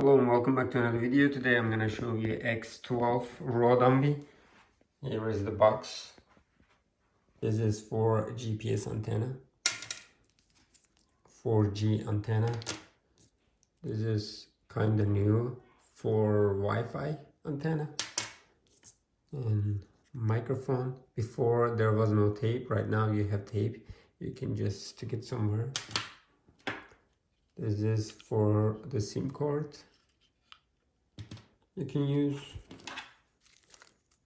Hello and welcome back to another video. Today I'm going to show you X12 Roadanvi. Here is the box. This is for GPS antenna, 4G antenna. This is kind of new for Wi-Fi antenna and microphone. Before there was no tape. Right now you have tape. You can just stick it somewhere. This is for the SIM card. You can use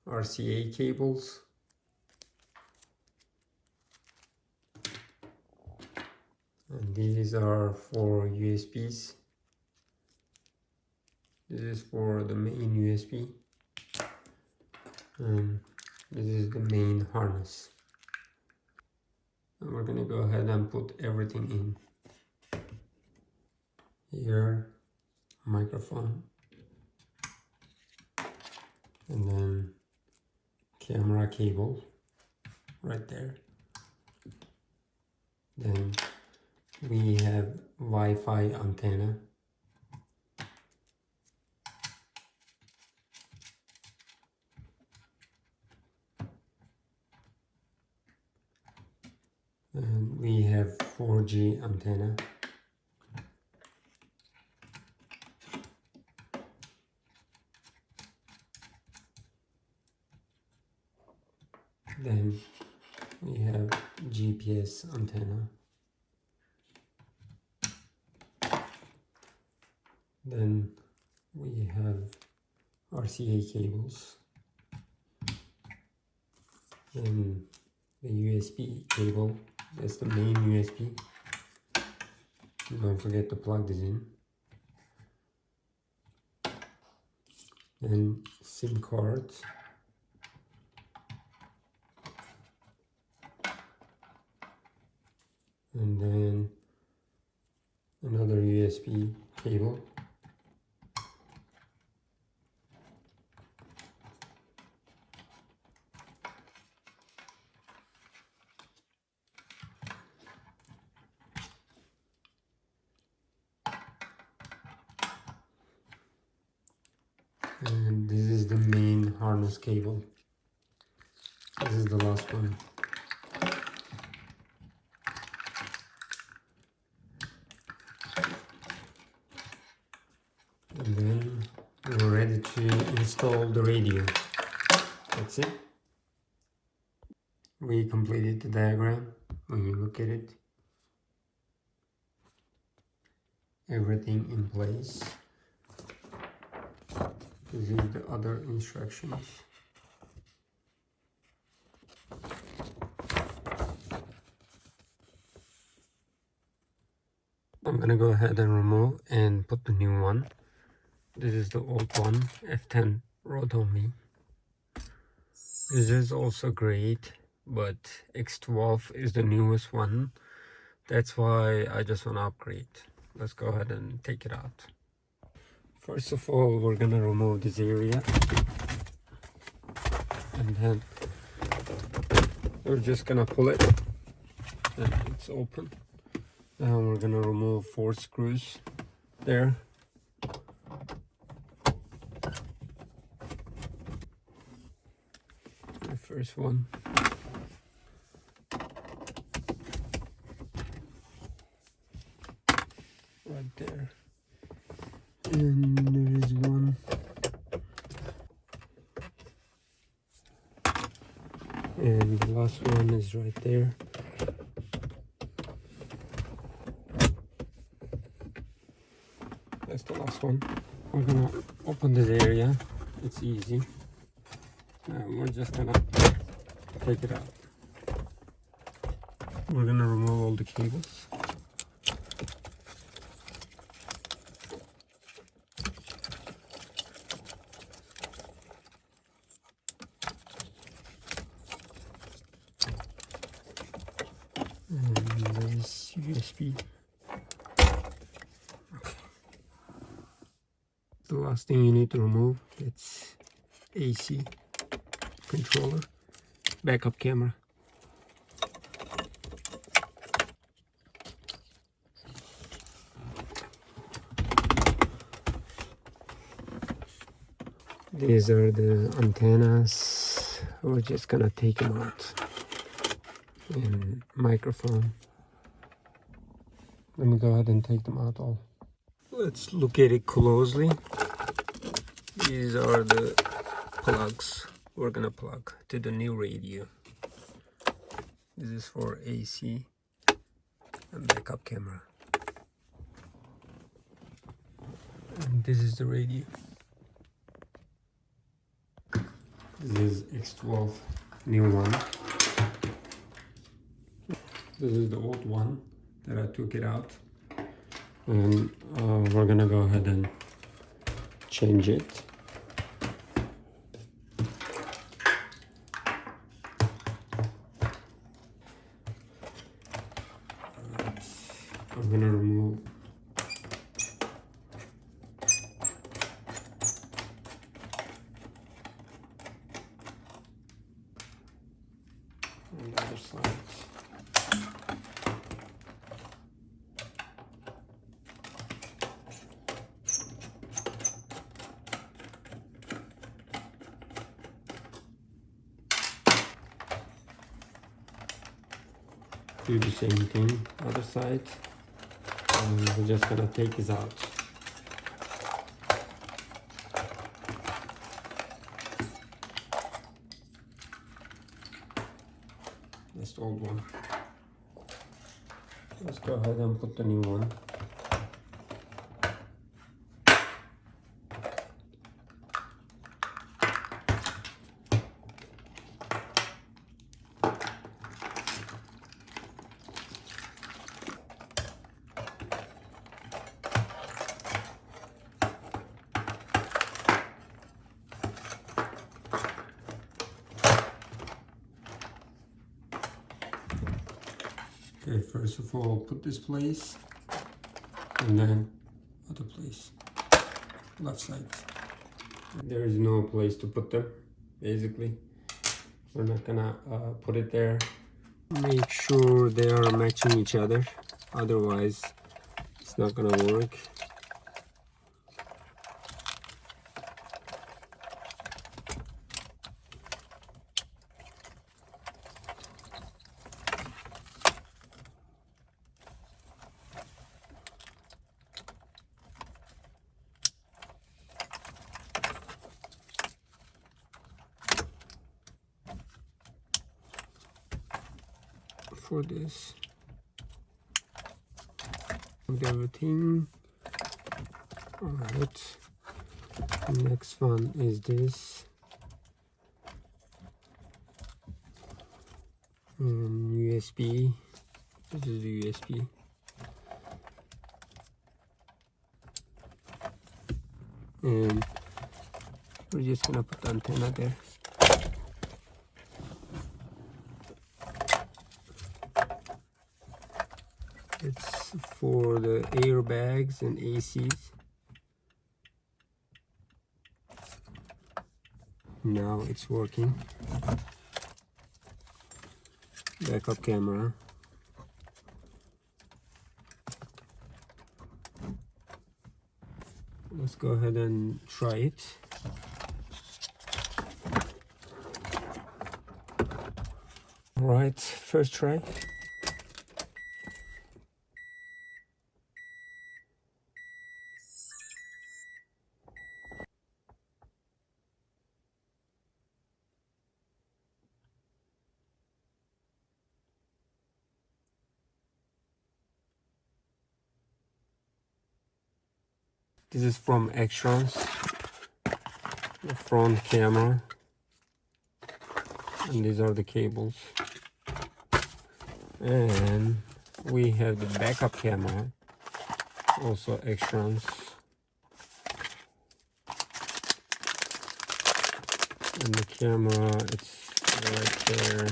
RCA cables. And these are for USBs. This is for the main USB. And this is the main harness. And we're gonna go ahead and put everything in. Here, microphone. And then camera cable right there. Then we have Wi-Fi antenna. And we have 4G antenna. Then we have GPS antenna. Then we have RCA cables. Then the USB cable. That's the main USB. Don't forget to plug this in. Then SIM cards. And then another USB cable. And this is the main harness cable. This is the last one. And then we're ready to install the radio. That's it. We completed the diagram. When you look at it, everything in place. This is the other instructions. I'm gonna go ahead and remove and put the new one. This is the old one, F10 Roadanvi. This is also great, but X12 is the newest one. That's why I just want to upgrade. Let's go ahead and take it out. First of all, we're gonna remove this area. And then we're just gonna pull it. And it's open. Now we're gonna remove 4 screws there. The first one. Right there. And there is one. And the last one is right there. That's the last one. We're gonna open this area. It's easy. And we're just gonna take it out. We're gonna remove all the cables. And there's USB. Okay. The last thing you need to remove, it's AC controller, backup camera. These are the antennas. We're just gonna take them out. And microphone. Let me go ahead and take them out all. Let's look at it closely. These are the plugs we're gonna plug to the new radio. This is for AC and backup camera. And this is the radio. This is X12, new one. This is the old one that I took it out. And we're gonna go ahead and change it. I'm gonna remove on the other side. Do the same thing, other side. And we're just gonna take this out. That's the old one. Let's go ahead and put the new one. Okay, first of all, put this place, and then other place, left side. There is no place to put them, basically. We're not gonna put it there. Make sure they are matching each other, otherwise it's not gonna work. For this, with everything. All right, the next one is this, and USB. This is the USB. And we're just gonna put the antenna there. It's for the airbags and ACs. Now it's working. Backup camera. Let's go ahead and try it. All right, first try. This is from Extrons, the front camera, and these are the cables. And we have the backup camera, also Extrons. And the camera, it's right there.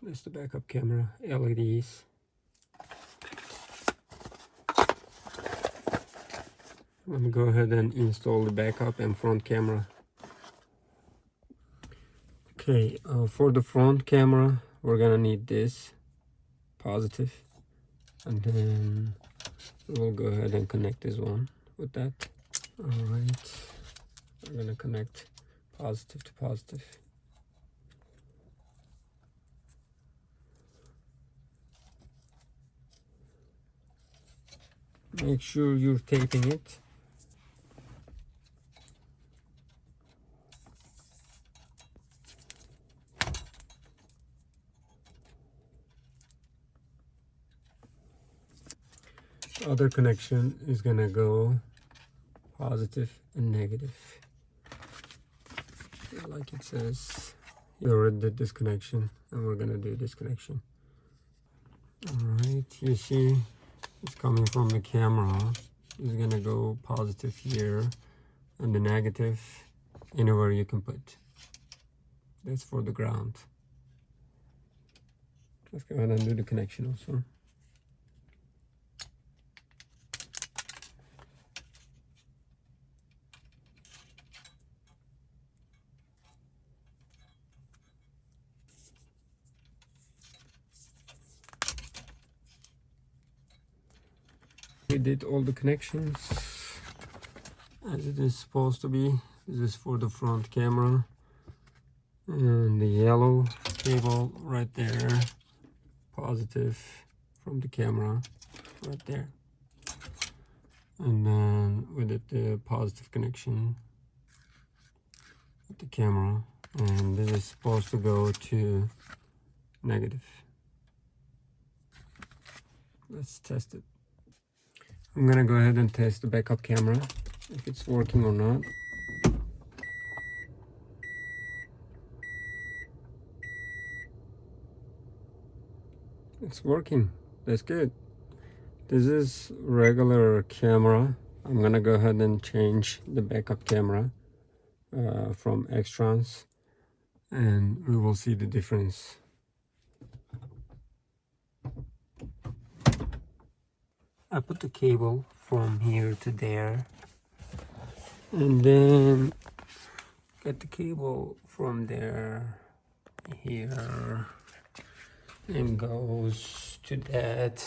That's the backup camera, LEDs. Let me go ahead and install the backup and front camera. Okay, for the front camera, we're gonna need this positive, and then we'll go ahead and connect this one with that. All right, we're gonna connect positive to positive. Make sure you're taping it. The other connection is gonna go positive and negative. Like it says, we already did this connection and we're gonna do this connection. All right, you see it's coming from the camera. It's gonna go positive here and the negative anywhere you can put. That's for the ground. Let's go ahead and do the connection also. We did all the connections as it is supposed to be. This is for the front camera, and the yellow cable right there, positive from the camera right there, and then we did the positive connection with the camera, and this is supposed to go to negative. Let's test it. I'm gonna go ahead and test the backup camera, if it's working or not. It's working. That's good. This is regular camera. I'm gonna go ahead and change the backup camera from X12, and we will see the difference. I put the cable from here to there, and then get the cable from there here and goes to that,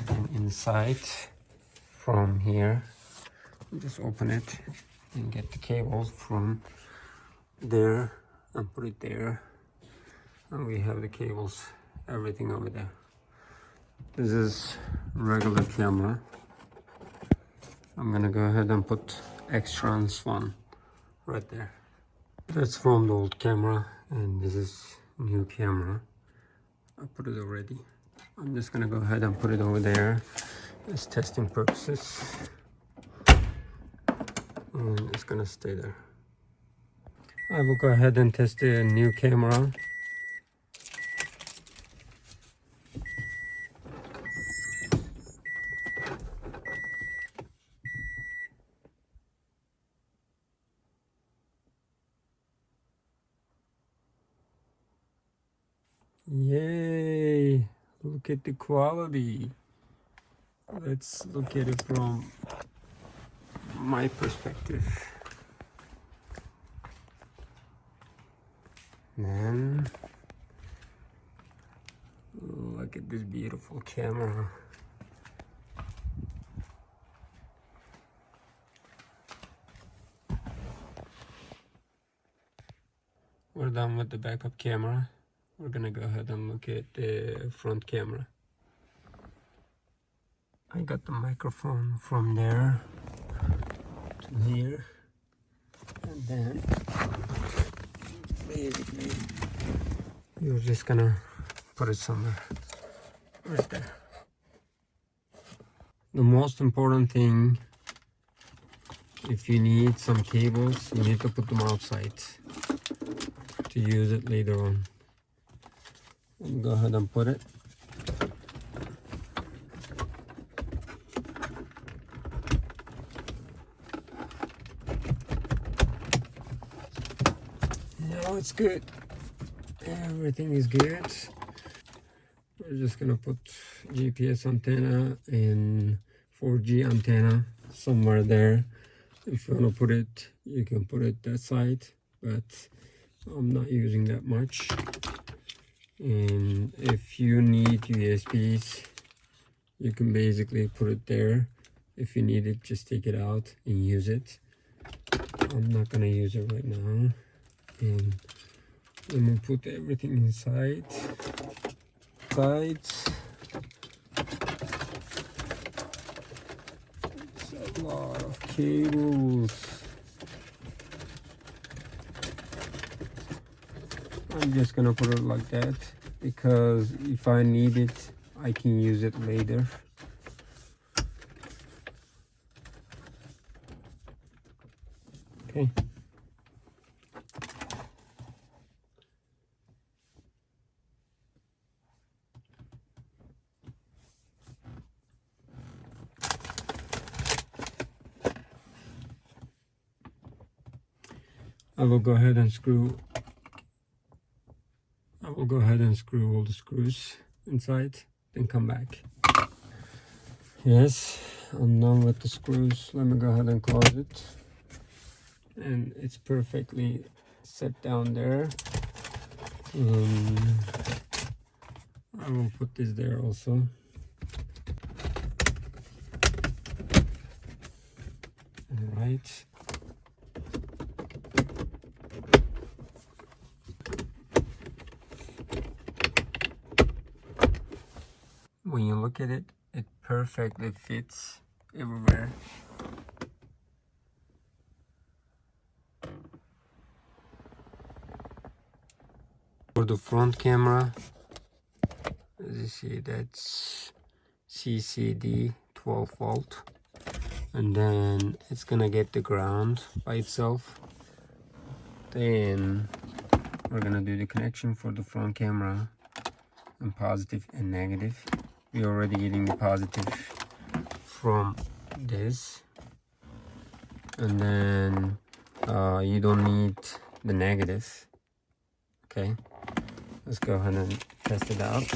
and inside from here just open it and get the cable from there and put it there, and we have the cables, everything over there. This is regular camera. I'm gonna go ahead and put X-Trans one right there. That's from the old camera, and this is new camera. I put it already. I'm just gonna go ahead and put it over there as testing purposes, and it's gonna stay there. I will go ahead and test the new camera. Yay! Look at the quality. Let's look at it from my perspective. Man, look at this beautiful camera. We're done with the backup camera. We're gonna go ahead and look at the front camera. I got the microphone from there to here, and then basically you're just gonna put it somewhere right there. The most important thing, if you need some cables, you need to put them outside to use it later on. And go ahead and put it. Now it's good. Everything is good. We're just gonna put GPS antenna and 4G antenna somewhere there. If you wanna put it, you can put it that side, but I'm not using that much. And if you need USBs, you can basically put it there If you need it, just take it out and use it. I'm not gonna use it right now. And let me put everything inside. It's a lot of cables. I'm just gonna put it like that because if I need it, I can use it later. Okay. I will go ahead and screw all the screws inside, then come back. Yes, I'm done with the screws. Let me go ahead and close it. And it's perfectly set down there. I will put this there also. All right. When you look at it, it perfectly fits everywhere. For the front camera, as you see, that's CCD 12 volt, and then it's gonna get the ground by itself. Then we're gonna do the connection for the front camera, and positive and negative. We're already getting the positive from this, and then you don't need the negative. Okay, let's go ahead and test it out.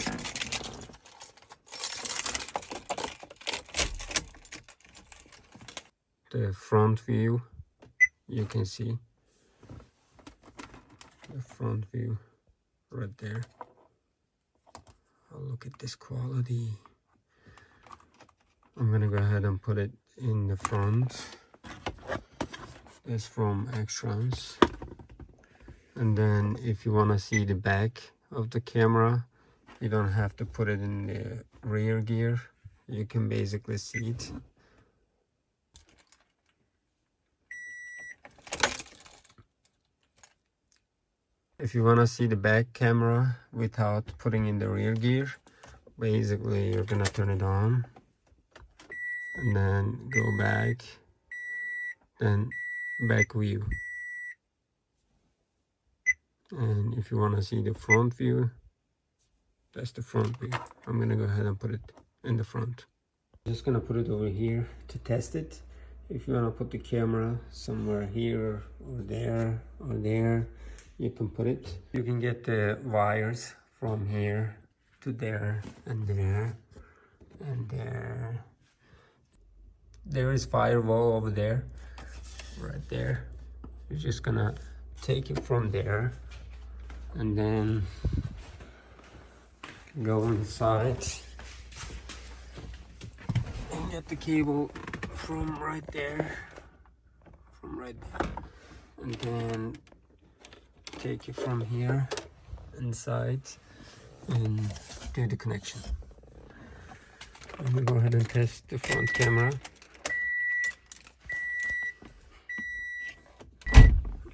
The front view, you can see the front view right there. Oh, look at this quality. I'm gonna go ahead and put it in the front. It's from X12. And then if you want to see the back of the camera, you don't have to put it in the rear gear. You can basically see it. If you want to see the back camera without putting in the rear gear, basically you're gonna turn it on and then go back, then back view. And if you want to see the front view, that's the front view. I'm gonna go ahead and put it in the front. I'm just gonna put it over here to test it. If you want to put the camera somewhere here or there, you can put it. You can get the wires from here to there and there and there. There is firewall over there, right there. You're just gonna take it from there and then go inside and get the cable from right there, and then take it from here inside and do the connection. I'm gonna go ahead and test the front camera.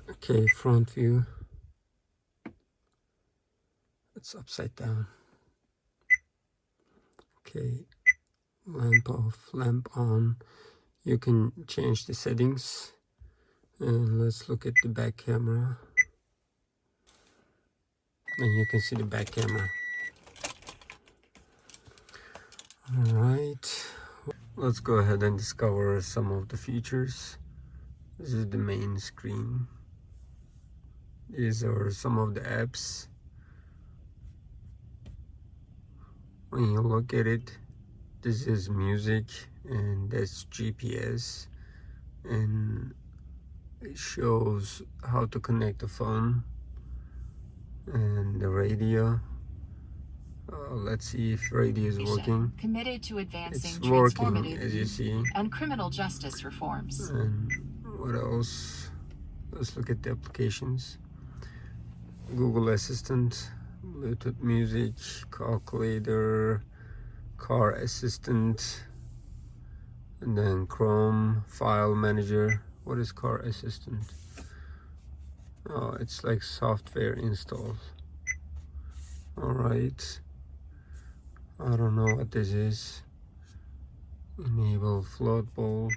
Okay, front view. It's upside down. Okay, lamp off, lamp on. You can change the settings. And let's look at the back camera. And you can see the back camera. Alright, let's go ahead and discover some of the features. This is the main screen. These are some of the apps. When you look at it, this is music and that's GPS, and it shows how to connect the phone and the radio, Let's see if radio is working. Committed to advancing It's working, transformative as you see. and criminal justice reforms. And what else? Let's look at the applications. Google Assistant, Bluetooth music, calculator, car assistant, and then Chrome, file manager. What is car assistant? Oh, it's like software install. All right. I don't know what this is. Enable float bowl.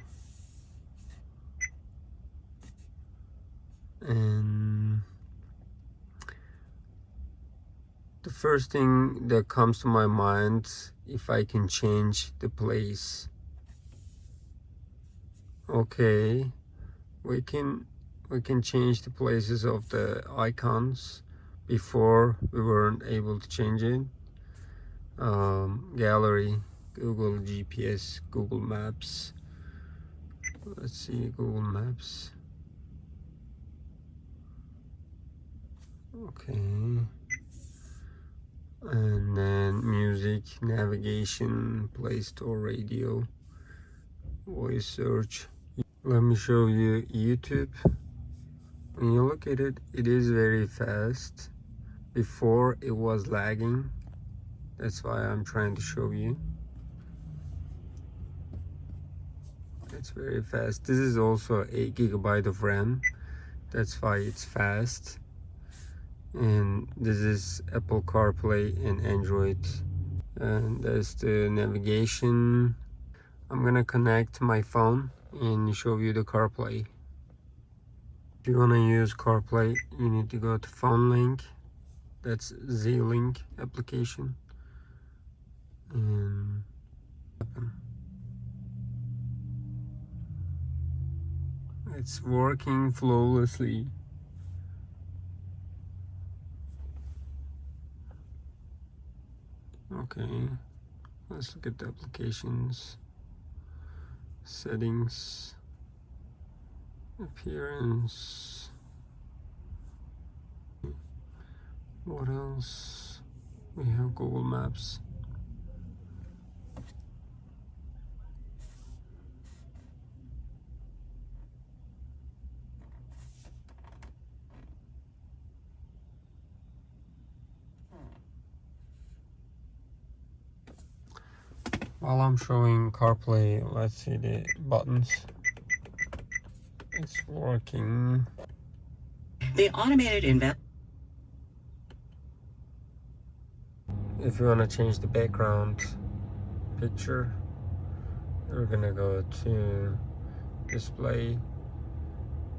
And the first thing that comes to my mind, if I can change the place. Okay, we can change the places of the icons. Before we weren't able to change it. Gallery, Google GPS, Google Maps. Let's see, Google Maps. Okay. And then music, navigation, Play Store, radio, voice search. Let me show you YouTube. When you look at it, it is very fast. Before it was lagging. That's why I'm trying to show you. It's very fast. This is also 8 GB of RAM. That's why it's fast. And this is Apple Carplay and Android. And there's the navigation. I'm gonna connect my phone and show you the CarPlay. If you wanna use CarPlay, you need to go to Phone Link. That's Z-Link application. And it's working flawlessly. Okay, let's look at the applications, settings, appearance. What else? We have Google Maps. While I'm showing CarPlay, let's see the buttons. It's working. The automated If you want to change the background picture, we're gonna go to display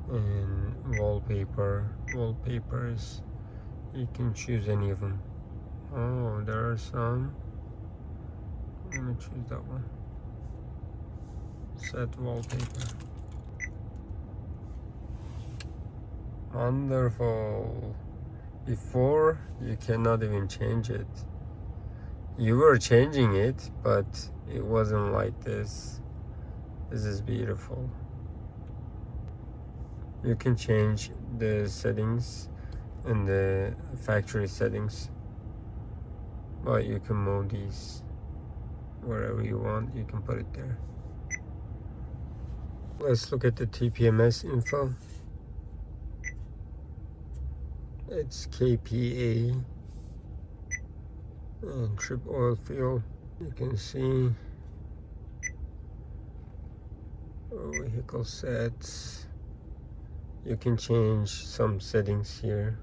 and wallpapers. You can choose any of them. Oh, there are some. I'm gonna choose that one. Set wallpaper. Wonderful. Before, you cannot even change it. You were changing it, but it wasn't like this. This is beautiful. You can change the settings and the factory settings, but you can move these wherever you want. You can put it there. Let's look at the TPMS info. It's KPA and trip oil fill. You can see vehicle sets. You can change some settings here.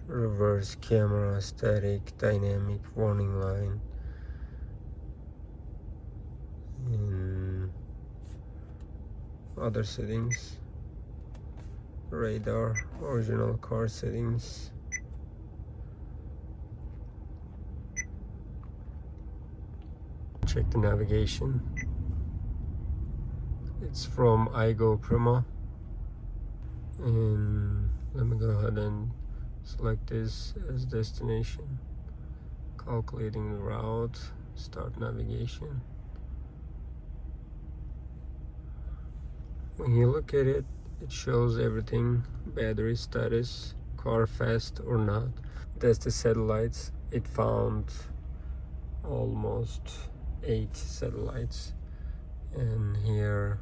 Reverse camera, static, dynamic, warning line, and other settings. Radar, original car settings. Check the navigation. It's from iGo Prima. And let me go ahead and select this as destination. Calculating the route, start navigation. When you look at it, it shows everything: battery status, car fast or not. That's the satellites. It found almost 8 satellites, and here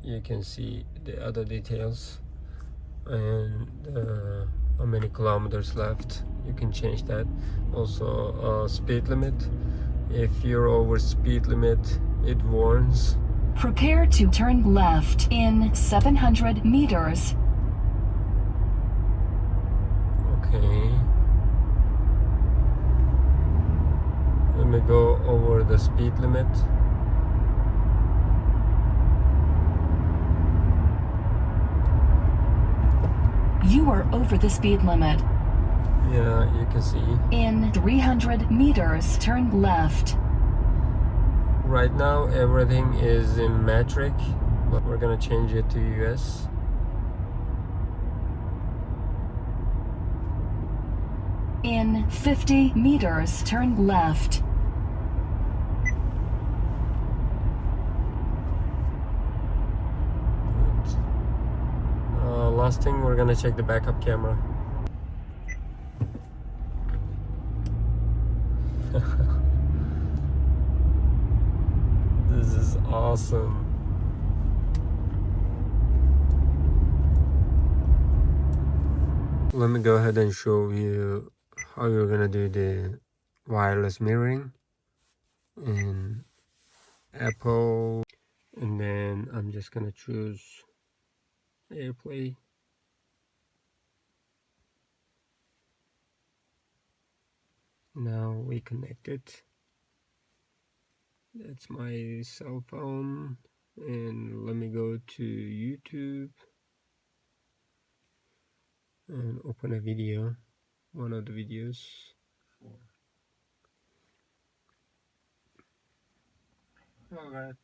you can see the other details and how many kilometers left. You can change that. Also speed limit. If you're over speed limit, it warns. Prepare to turn left in 700 meters. Okay. Let me go over the speed limit. You are over the speed limit. Yeah, you can see. In 300 meters, turn left. Right now everything is in metric, but we're gonna change it to US. In 50 meters, turn left. Last thing, we're gonna check the backup camera. This is awesome. Let me go ahead and show you how you're gonna do the wireless mirroring in Apple, and then I'm just gonna choose AirPlay. Now we connect it. That's my cell phone, and let me go to YouTube and open a video, one of the videos. Alright.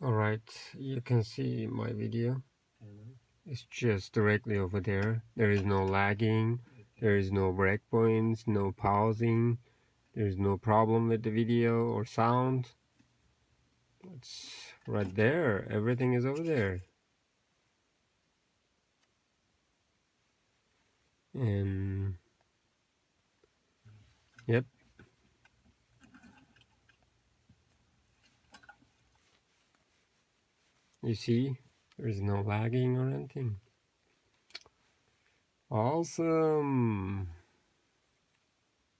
Alright, you can see my video. It's just directly over there. There is no lagging, there is no breakpoints, no pausing, there is no problem with the video or sound. It's right there. Everything is over there. And yep. You see, there is no lagging or anything. Awesome.